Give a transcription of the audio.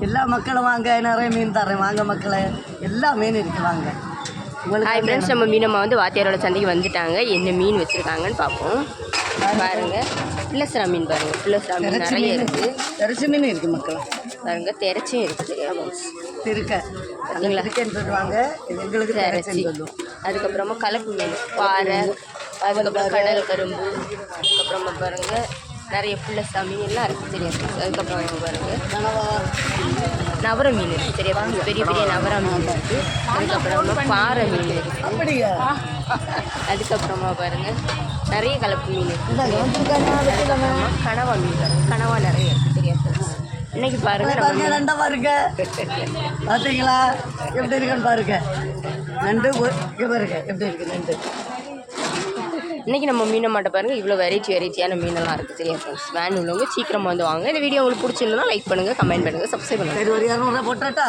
எல்லா மக்களும் வாங்க, நிறைய மீன் தரேன் வாங்க மக்களே. எல்லா மீன் இருக்கு வாங்க. ஹாய் ஃப்ரெண்ட்ஸ், நம்ம மீனம்மா வந்து வாத்தியாரோட சந்தைக்கு வந்துட்டாங்க. என்ன மீன் வச்சுருக்காங்கன்னு பார்ப்போம். பாருங்கள், பிள்ளஸ்ரா மீன் பாருங்கள். பிள்ளஸ்ரா மீன் நிறைய இருக்குது. தெரச்சி மீன் இருக்குது மக்கள் பாருங்கள். தெரச்சியும் இருக்குது. தெரியாம இருக்க இருக்கேன்னு சொல்லுவாங்க. எங்களுக்கு தெரச்சி. அதுக்கப்புறமா கலப்பு மீன் பாறை, அதுக்கப்புறம் கடல் கரும்பு, அதுக்கப்புறமா பாருங்கள் நிறைய பிள்ளஸ்ரா மீன் எல்லாம் இருக்குது. தெரியாது. அதுக்கப்புறம் பாருங்கள் நவர மீன் இருக்குது. சரியா, பெரிய பெரிய நவர மீன் இருக்குது. அதுக்கப்புறமா பாறை மீன் இருக்குது. அதுக்கப்புறமா பாருங்கள் நிறைய கலப்பு மீன் இருக்குது. அதுக்கப்புறமா கனவா மீன் பாருங்கள். கனவா நிறைய இருக்குது. தெரியாது. இன்னைக்கு பாருங்கள் நம்ம நண்டை பாருங்க. பார்த்தீங்களா எப்படி இருக்குன்னு பாருங்க. நண்டு பாருங்க எப்படி இருக்கு நண்டு. இன்றைக்கி நம்ம மீனம்மாட்ட பாருங்கள் இவ்வளோ வெரைட்டியான மீனெல்லாம் இருக்குது. சரியா ஃப்ரெண்ட்ஸ், வேன் உள்ளவங்க சீக்கிரமாக வந்து வாங்க. இந்த வீடியோ உங்களுக்கு பிடிச்சிருந்தா லைக் பண்ணுங்கள், கமெண்ட் பண்ணுங்கள், சப்ஸ்கிரைப் பண்ணுங்கள். சரி, ஒரு 200 போட்டாட்டா.